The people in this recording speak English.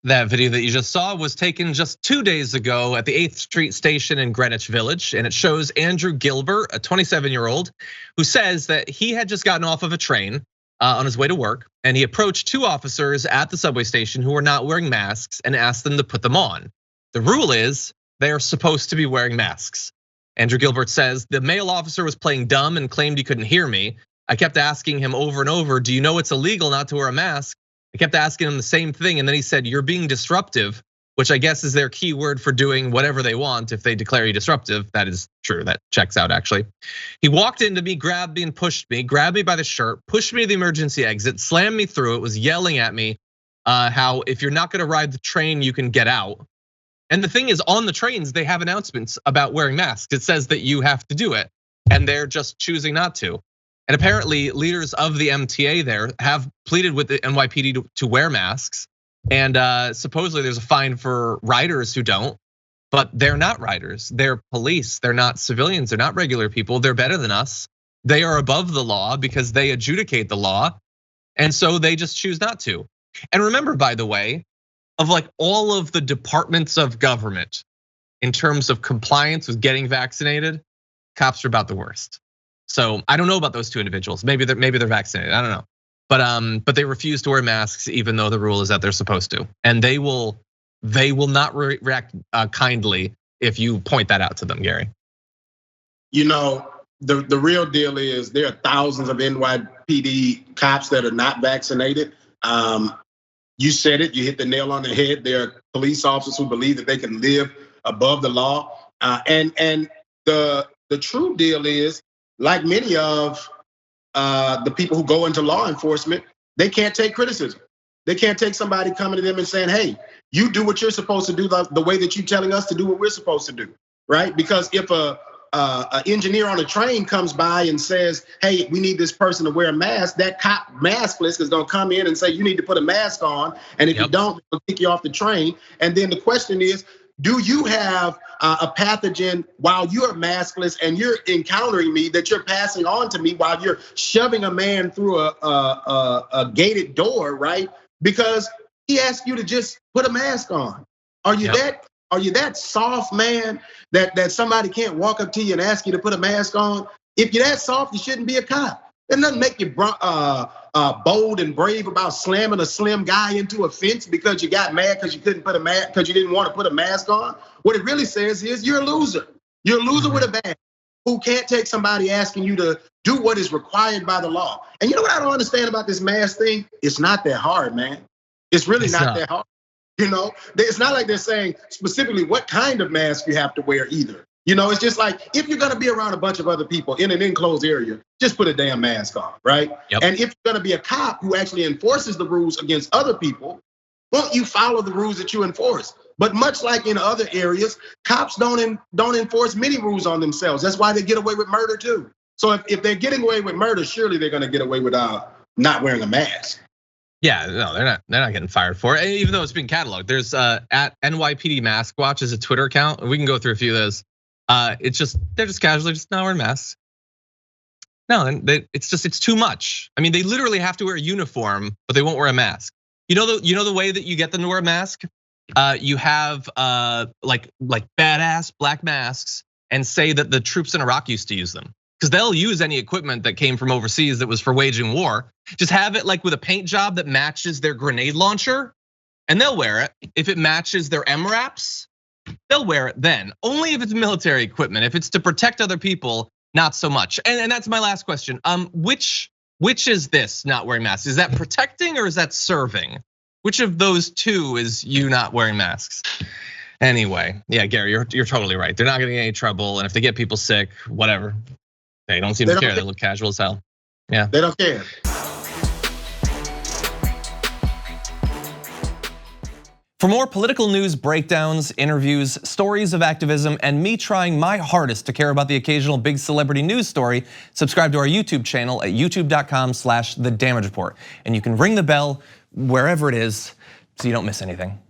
That video that you just saw was taken just 2 days ago at the 8th Street station in Greenwich Village. And it shows Andrew Gilbert, a 27-year-old, who says that he had just gotten off of a train on his way to work. And he approached 2 officers at the subway station who were not wearing masks and asked them to put them on. The rule is they are supposed to be wearing masks. Andrew Gilbert says the male officer was playing dumb and claimed he couldn't hear me. I kept asking him over and over, do you know it's illegal not to wear a mask? I kept asking him the same thing, and then he said, you're being disruptive, which I guess is their key word for doing whatever they want if they declare you disruptive. That is true, that checks out actually. He walked into me, grabbed me and pushed me, grabbed me by the shirt, pushed me to the emergency exit, slammed me through it, was yelling at me how if you're not gonna ride the train, you can get out. And the thing is, on the trains, they have announcecements about wearing masks. It says that you have to do it, and they're just choosing not to. And apparently leaders of the MTA there have pleaded with the NYPD to wear masks. And supposedly there's a fine for riders who don't, but they're not riders. They're police, they're not civilians, they're not regular people. They're better than us. They are above the law because they adjudicate the law. And so they just choose not to. And remember, by the way, of like all of the departments of government in terms of compliance with getting vaccinated, cops are about the worst. So I don't know about those 2 individuals. Maybe they're vaccinated. I don't know. But they refuse to wear masks even though the rule is that they're supposed to. And they will not react kindly if you point that out to them, Gary. You know, the real deal is there are thousands of NYPD cops that are not vaccinated. You said it, you hit the nail on the head. There are police officers who believe that they can live above the law. And the true deal is, like many of the people who go into law enforcement, they can't take criticism. They can't take somebody coming to them and saying, hey, you do what you're supposed to do the way that you're telling us to do what we're supposed to do, right? Because if an engineer on a train comes by and says, hey, we need this person to wear a mask, that cop maskless is gonna come in and say, you need to put a mask on. And if you don't, they'll kick you off the train. And then the question is, do you have a pathogen while you're maskless and you're encountering me that you're passing on to me while you're shoving a man through a gated door, right? Because he asked you to just put a mask on. Are you that soft, man, that somebody can't walk up to you and ask you to put a mask on? If you're that soft, you shouldn't be a cop. It doesn't make you bold and brave about slamming a slim guy into a fence because you got mad because you couldn't put a mask, because you didn't want to put a mask on. What it really says is you're a loser. You're a loser with a badge who can't take somebody asking you to do what is required by the law. And you know what I don't understand about this mask thing? It's not that hard, man. It's really not that hard. You know, it's not like they're saying specifically what kind of mask you have to wear either. You know, it's just like, if you're gonna be around a bunch of other people in an enclosed area, just put a damn mask on, right? And if you're gonna be a cop who actually enforces the rules against other people, won't you follow the rules that you enforce? But much like in other areas, cops don't enforce many rules on themselves. That's why they get away with murder too. So if they're getting away with murder, surely they're gonna get away with not wearing a mask. Yeah, no, they're not getting fired for it, even though it's being cataloged. There's at NYPD Mask Watch is a Twitter account. We can go through a few of those. It's just, they're just casually just not wearing masks. No, it's too much. I mean, they literally have to wear a uniform, but they won't wear a mask. You know the way that you get them to wear a mask? You have like badass black masks and say that the troops in Iraq used to use them. Because they'll use any equipment that came from overseas that was for waging war. Just have it like with a paint job that matches their grenade launcher, and they'll wear it. If it matches their MRAPs, they'll wear it then. Only if it's military equipment. If it's to protect other people, not so much. And that's my last question. Which is this not wearing masks? Is that protecting or is that serving? Which of those 2 is you not wearing masks? Anyway, yeah, Gary, you're totally right. They're not gonna get any trouble, and if they get people sick, whatever. They don't seem to care. They look casual as hell. Yeah. They don't care. For more political news breakdowns, interviews, stories of activism, and me trying my hardest to care about the occasional big celebrity news story, subscribe to our YouTube channel at youtube.com/thedamagereport. And you can ring the bell wherever it is so you don't miss anything.